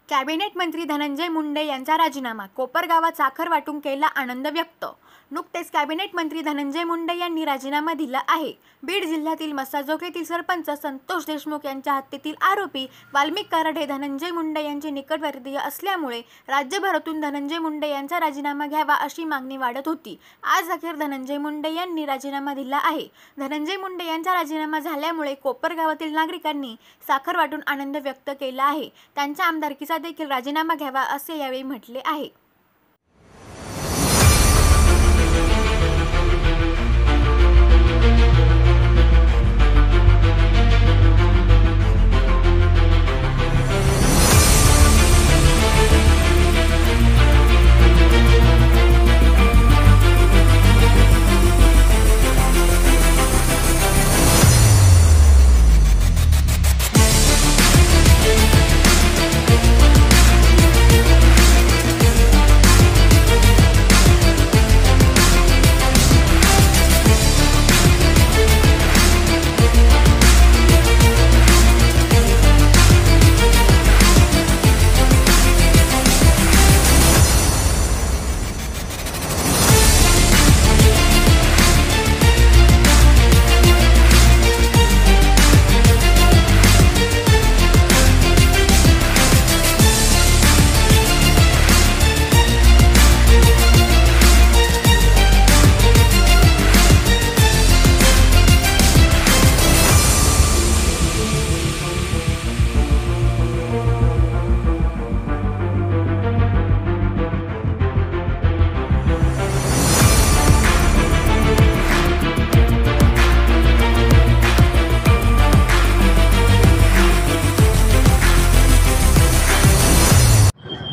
Cabinet मंत्री धनंजय मुंडे यांचा राजीनामा, कोपरगावात साखर वाटून केला आनंद व्यक्त। नुकतेच कॅबिनेट मंत्री धनंजय मुंडे यांनी राजीनामा दिला आहे। बीड जिल्ह्यातील मस्साजोग येथील सरपंच संतोष देशमुख यांच्या हत्येतील आरोपी वाल्मिक कराड हे धनंजय मुंडे यांचे निकटवर्तीय असल्यामुळे राज्यभरातून धनंजय मुंडे यांचा राजीनामा घ्यावा अशी मागणी वाढत होती। आज अखेर धनंजय मुंडे यांनी राजीनामा दिला आहे। धनंजय मुंडे यांचा राजीनामा झाल्यामुळे कोपरगावातील नागरिकांनी साखर वाटून आनंद व्यक्त केला आहे। त्यांच्या आमदारकीचा देखील राजीनामा घ्यावा असे यावेळी म्हटले आहे।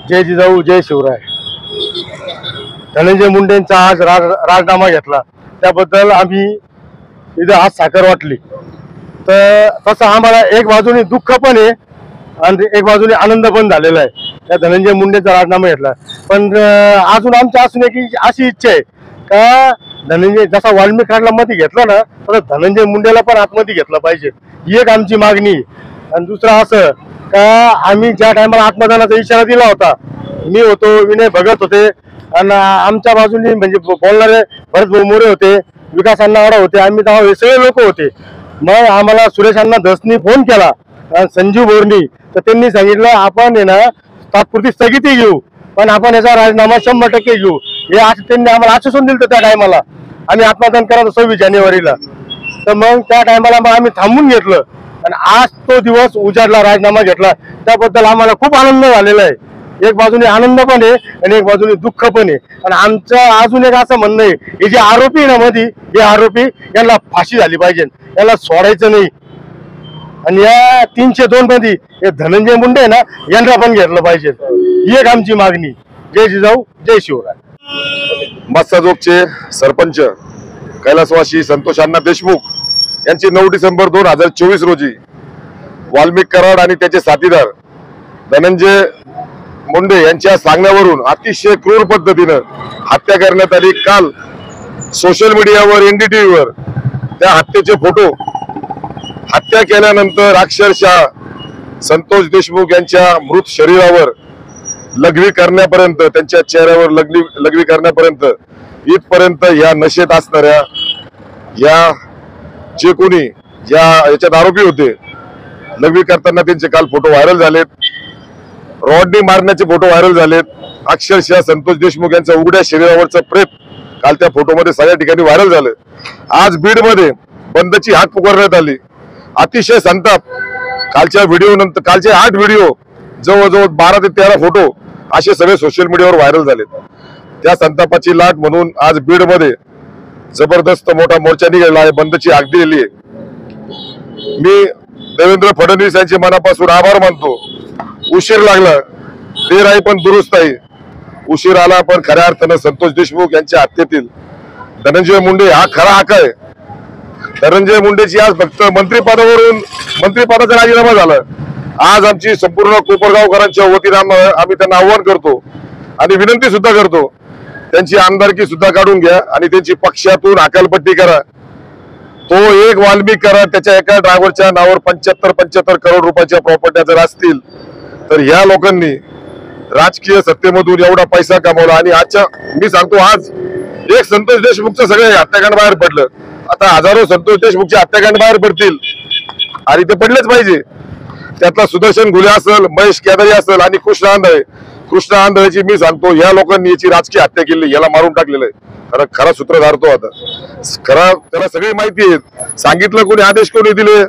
जय जिजाऊ जय शिवराय। धनंजय मुंडेंचा आज राजीनामा घेतला त्याबद्दल आम्ही इथे आज साखर वाटली। तर तसं आम्हाला एक बाजूने दुःख पण आहे आणि एक बाजूने आनंद पण झालेला आहे त्या धनंजय मुंडेंचा राजीनामा घेतला। पण अजून आमच्या असून की अशी इच्छा आहे का धनंजय जसा वाल्मिक कराडला मध्ये घेतला ना तसं धनंजय मुंडेला पण आतमध्ये घेतलं पाहिजे, ही एक आमची मागणी। आणि दुसरं असं का आम्ही ज्या टायमाला आत्मदानाचा इशारा दिला होता, मी होतो, विनय भगत होते आणि आमच्या बाजूने म्हणजे बोलणारे भरत मोरे होते, विकास अण्णावाडा होते, आम्ही तेव्हा हे सगळे लोक होते। मग आम्हाला सुरेश अण्णा धसनी फोन केला, संजीव बोरनी, तर त्यांनी सांगितलं आपण आहे ना तात्पुरती स्थगिती घेऊ पण आपण याचा राजीनामा 100% घेऊ, हे आज त्यांनी आम्हाला आश्वासन दिलं त्या टायमाला। आम्ही आत्मदान करायचं 26 जानेवारीला, तर मग त्या टायमाला मग आम्ही थांबून घेतलं आणि आज तो दिवस उजाडला, राजीनामा घेतला। त्याबद्दल आम्हाला खूप आनंद झालेला आहे। एक बाजूने आनंद पण आहे आणि एक बाजूने दुःख पण आहे। आणि आमचं अजून एक असं म्हणणं आहे, हे जे आरोपी ना मध्ये, हे आरोपी यांना फाशी झाली पाहिजे, याला सोडायचं नाही। आणि या 302 मध्ये हे धनंजय मुंडे ना यांना पण घेतलं पाहिजे, ही एक आमची मागणी। जय जिजाऊ जय शिवराय। मस्साजोगचे सरपंच कैलासवासी संतोष अण्णा देशमुख यांची 9 डिसेंबर 2024 रोजी वाल्मिक कराड आणि त्याचे साथीदार धनंजय मुंडे यांच्या सांगण्यावरून अतिशय क्रूर पद्धतीने हत्या करण्यात आली। काल सोशल मीडियावर NDTVवर त्या हत्येचे फोटो, हत्या केल्यानंतर अक्षरशः संतोष देशमुख यांच्या मृत शरीरावर लघवी करण्यापर्यंत, त्यांच्या चेहऱ्यावर लघवी करण्यापर्यंत इथपर्यंत या नशेत असणाऱ्या या जे कोणी याच्यात आरोपी होते, लघवी करताना त्यांचे काल फोटो व्हायरल झालेत, रॉडनी मारण्याचे फोटो व्हायरल झालेत। अक्षरशः संतोष देशमुख यांच्या उघड्या शरीरावरचं प्रेत काल त्या फोटोमध्ये सगळ्या ठिकाणी व्हायरल झालं। आज बीडमध्ये बंदची हाक पुकारण्यात आली, अतिशय संताप। कालच्या व्हिडिओ नंतर कालचे 8 व्हिडिओ, जवळजवळ 12 ते 13 फोटो असे सगळे सोशल मीडियावर व्हायरल झालेत। त्या संतापाची लाट म्हणून आज बीडमध्ये जबरदस्त मोठा मोर्चा निघाला आहे, बंदची हाक दिलेली आहे। मी देवेंद्र फडणवीस यांचे मनापासून आभार मानतो। उशीर लागला, देर आहे पण दुरुस्त आहे। उशीर आला पण खऱ्या अर्थानं संतोष देशमुख यांच्या हत्येतील धनंजय मुंडे हा खरा हक आहे। धनंजय मुंडेची आज फक्त मंत्रिपदाचा राजीनामा झाला। आज आमची संपूर्ण कोपरगावकरांच्या वतीने आम्ही त्यांना आव्हान करतो आणि विनंती सुद्धा करतो, त्यांची आमदारकी सुद्धा काढून घ्या आणि त्यांची पक्षातून हकालपट्टी करा। तो एक वाल्मिक कराड त्याच्या एका ड्रायव्हरच्या नावावर 75 करोड रुपयाच्या प्रॉपर्ट्या जर असतील तर या लोकांनी राजकीय सत्तेमधून एवढा पैसा कमवला आणि आजच्या मी सांगतो आज एक संतोष देशमुखचं सगळे हत्याकांड बाहेर पडलं. आता हजारो संतोष देशमुखचे हत्याकांड बाहेर पडतील आणि ते पडलेच पाहिजे. त्यातला सुदर्शन घुले असेल, महेश केदारी असेल आणि कृष्ण आंधळेची मी सांगतो या लोकांनी याची राजकीय हत्या केली, याला मारून टाकलेलं आहे. खरा सूत्रधार तो आता खरा त्याला सगळी माहिती आहे. सांगितलं कोणी, आदेश कोणी दिले,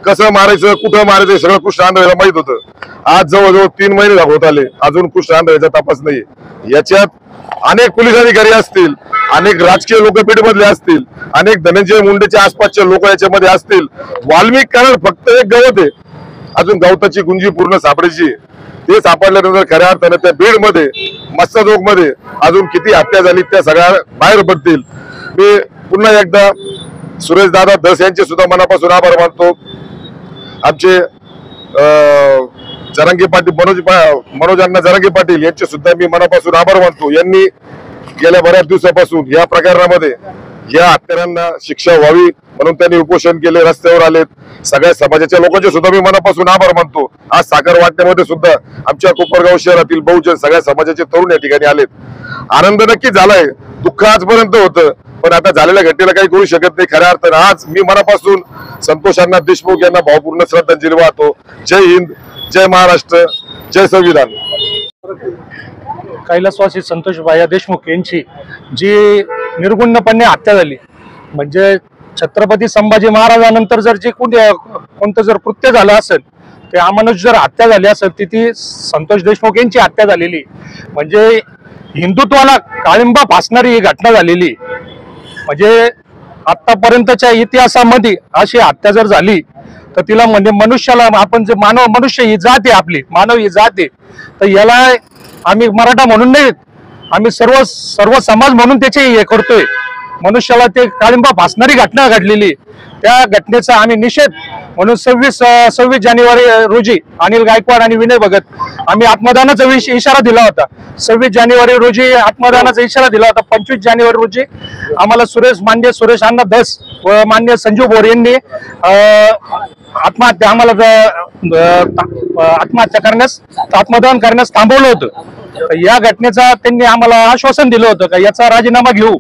कसं मारायचं, कुठं मारायचं सगळं कृष्ण आंधळेला माहित होतं. आज जवळजवळ 3 महिने होत आले अजून कृष्ण आंधळेचा तपास नाही. याच्यात अनेक पोलीस अधिकारी असतील, अनेक राजकीय लोक पेठमधले असतील, अनेक धनंजय मुंडेच्या आसपासचे लोक याच्यामध्ये असतील. वाल्मिक कराड फक्त एक गवत आहे, अजून गवताची गुंजी पूर्ण सापडायची. ते सापडल्यानंतर खऱ्या अर्थानं त्या बीड मध्ये मस्साजोग मध्ये अजून किती हत्या झाली त्या सगळ्या बाहेर पडतील. मी पुन्हा एकदा सुरेश दादा धस यांचे सुद्धा मनापासून आभार मानतो. आमचे जरांगे पाटील मनोज अण्णा जरांगे पाटील यांचे सुद्धा मी मनापासून आभार मानतो. यांनी गेल्या बऱ्याच दिवसापासून या प्रकरणामध्ये या हत्यारांना शिक्षा व्हावी म्हणून त्यांनी उपोषण केले, रस्त्यावर आलेत. सगळ्या समाजाच्या लोकांचे सुद्धा मी मनापासून आभार मानतो. आज साखर वाटण्यामध्ये सुद्धा आमच्या कोपरगाव शहरातील बहुजन सगळ्या समाजाचे तरुण या ठिकाणी आलेत. आनंद नक्कीच झालाय, दुःख आजपर्यंत होतं, पण आता झालेल्या घटनेला काही करू शकत नाही. खऱ्या अर्थानं आज मी मनापासून संतोष अण्णा देशमुख यांना भावपूर्ण श्रद्धांजली वाहतो. जय हिंद, जय महाराष्ट्र, जय संविधान. कैलासवासी संतोष भाया देशमुख यांची जी निर्गुणपणे हत्या झाली, म्हणजे छत्रपती संभाजी महाराजांनंतर जर जे कोणतं जर कृत्य झालं असेल, ते अमानुष जर हत्या झाली असेल, ती संतोष देशमुख यांची हत्या झालेली. म्हणजे हिंदुत्वाला काळिंबा फासणारी ही घटना झालेली. म्हणजे आतापर्यंतच्या इतिहासामध्ये अशी हत्या जर झाली तर तिला म्हणजे मनुष्याला आपण जे मनुष्य ही जात आहे, आपली मानव ही जात आहे, तर याला आम्ही मराठा म्हणून नाही, आम्ही सर्व समाज म्हणून त्याचे हे करतोय. मनुष्याला ते काळिंबा फासणारी घटना घडलेली, त्या घटनेचा आम्ही निषेध म्हणून 26 जानेवारी रोजी अनिल गायकवाड आणि विनय भगत आम्ही आत्मदानाचा इशारा दिला होता. 26 जानेवारी रोजी आत्मदानाचा इशारा दिला होता. 25 जानेवारी रोजी आम्हाला सुरेश अण्णा धस व मान्य संजू बोर यांनी आत्मदान करण्यास थांबवलं होतं. या घटनेचा त्यांनी आम्हाला आश्वासन दिलं होतं का याचा राजीनामा घेऊ,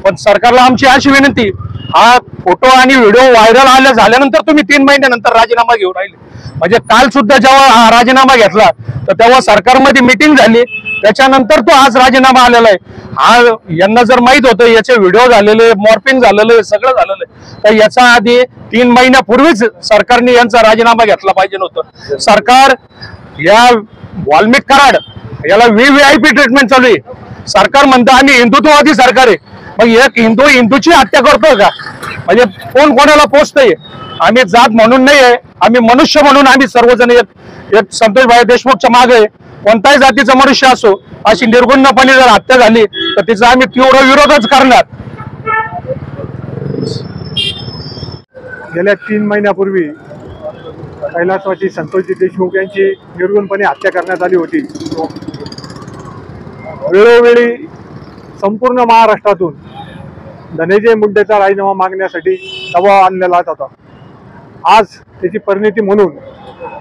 पण सरकारला आमची अशी विनंती, हा फोटो आणि व्हिडिओ व्हायरल झाल्यानंतर तुम्ही 3 महिन्यानंतर राजीनामा घेऊन राहिले. म्हणजे काल सुद्धा जेव्हा हा राजीनामा घेतला तर तेव्हा सरकारमध्ये मिटिंग झाली, त्याच्यानंतर तो आज राजीनामा आलेला आहे. हा यांना जर माहित होतं याचे व्हिडिओ झालेले, मॉर्फिंग झालेलं, सगळं झालेलं आहे, तर याचा आधी 3 महिन्यापूर्वीच सरकारने यांचा राजीनामा घेतला पाहिजे नव्हतं. सरकार या वाल्मिक कराड याला VVIP ट्रीटमेंट चालू आहे. सरकार म्हणतं आम्ही हिंदुत्ववादी सरकार आहे, मग एक हिंदूची हत्या करतोय का? म्हणजे कोण कोणाला पोचतंय? आम्ही जात म्हणून नाही आहे, आम्ही मनुष्य म्हणून आम्ही सर्वजण एक संतोष भाई देशमुखच्या मागे आहे. कोणत्याही जातीचा मनुष्य असो, अशी निर्गुणपणे जर हत्या झाली तर तिचा आम्ही तीव्र विरोधच करणार. गेल्या 3 महिन्यापूर्वी कैलासवासी संतोषजी देशमुख यांची निर्गुणपणे हत्या करण्यात आली होती. वेळोवेळी संपूर्ण महाराष्ट्रातून धनंजय मुंडेचा राजीनामा मागण्यासाठी दबाव आणलेला होता. आज त्याची परिणिती म्हणून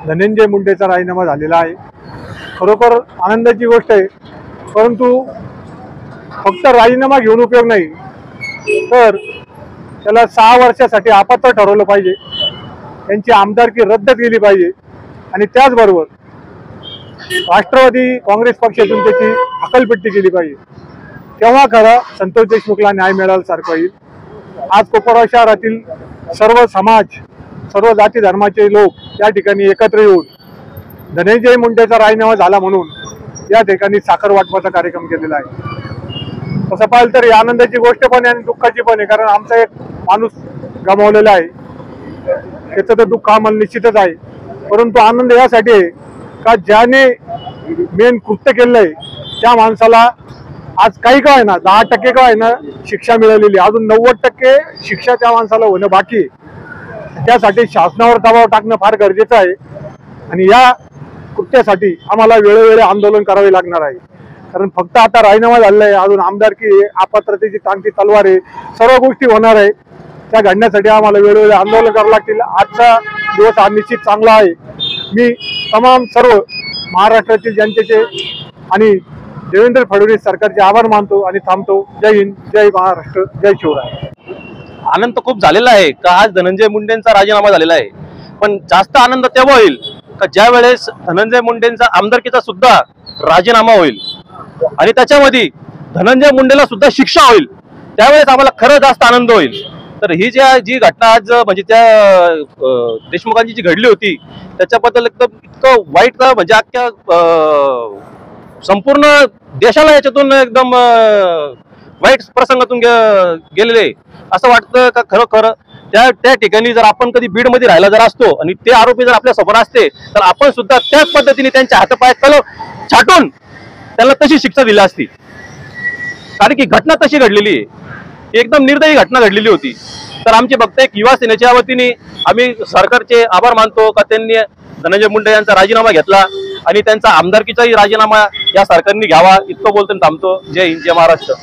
धनंजय मुंडेचा राजीनामा झालेला आहे. खरोखर आनंदाची गोष्ट आहे, परंतु फक्त राजीनामा घेऊन उपयोग नाही, तर त्याला 6 वर्षासाठी अपात्र ठरवलं पाहिजे, त्यांची आमदारकी रद्द केली पाहिजे आणि त्याचबरोबर राष्ट्रवादी काँग्रेस पक्षातून त्याची हकालपट्टी केली पाहिजे. तेव्हा खरं संतोष देशमुखला न्याय मिळाल्यासारखं होईल. आज कोपरगाव शहरातील सर्व समाज, सर्व जाती धर्माचे लोक या ठिकाणी एकत्र येऊन धनंजय मुंडेचा राजीनामा झाला म्हणून या ठिकाणी साखर वाटपाचा कार्यक्रम केलेला आहे. तसं पाहिलं तर आनंदाची गोष्ट पण आहे आणि दुःखाची पण आहे, कारण आमचा एक माणूस गमावलेला आहे, त्याचं तर दुःख आम्हाला निश्चितच आहे. परंतु आनंद यासाठी आहे का ज्याने मेन कृत्य केलेलं आहे त्या माणसाला आज काही का आहे ना 10% का आहे ना शिक्षा मिळालेली, अजून 90% शिक्षा त्या माणसाला होणं बाकी आहे. त्यासाठी शासनावर दबाव टाकणं फार गरजेचं आहे आणि या कृत्यासाठी आम्हाला वेळोवेळी आंदोलन करावे लागणार आहे. कारण फक्त आता राजीनामा झालेला आहे, अजून आमदारकी, अपात्रतेची टांगती तलवार आहे, सर्व गोष्टी होणार आहे. त्या घडण्यासाठी आम्हाला वेळोवेळी आंदोलन करावं लागतील. आजचा दिवस हा निश्चित चांगला आहे. मी तमाम सर्व महाराष्ट्रातील जनतेचे आणि देवेंद्र फडणवीस सरकारचे आभार मानतो आणि थांबतो. जय हिंद, जय महाराष्ट्र, जय शिवराय. आनंद खूप झालेला आहे का आज धनंजय मुंडेंचा राजीनामा झालेला आहे, पण जास्त आनंद तेव्हा होईल का ज्या वेळेस धनंजय मुंडेंचा आमदारकीचा सुद्धा राजीनामा होईल आणि त्याच्यामध्ये धनंजय मुंडेला सुद्धा शिक्षा होईल, त्यावेळेस आम्हाला खरं जास्त आनंद होईल. तर ही जी घटना आज म्हणजे त्या देशमुखांची जी घडली होती त्याच्याबद्दल एकदम इतकं वाईट म्हणजे अख्ख्या संपूर्ण देशाला याच्यातून एकदम वाईट प्रसंगातून गेलेले. असं वाटतं का खरोखर त्या ठिकाणी जर आपण कधी बीडमध्ये राहिला जर असतो आणि ते आरोपी जर आपल्या समोर असते तर आपण सुद्धा त्याच पद्धतीने त्यांच्या हातापाय कलम छाटून त्यांना तशी शिक्षा दिली असती. कारण की घटना तशी घडलेली आहे, एकदम निर्दयी घटना घडलेली होती. तर आमचे फक्त एक युवा सेनेच्या वतीने आम्ही सरकारचे आभार मानतो का त्यांनी धनंजय मुंडे यांचा राजीनामा घेतला आणि त्यांचा आमदारकीचाही राजीनामा या सरकारने घ्यावा. इतकं बोलतो थांबतो. जय हिंद, जय महाराष्ट्र.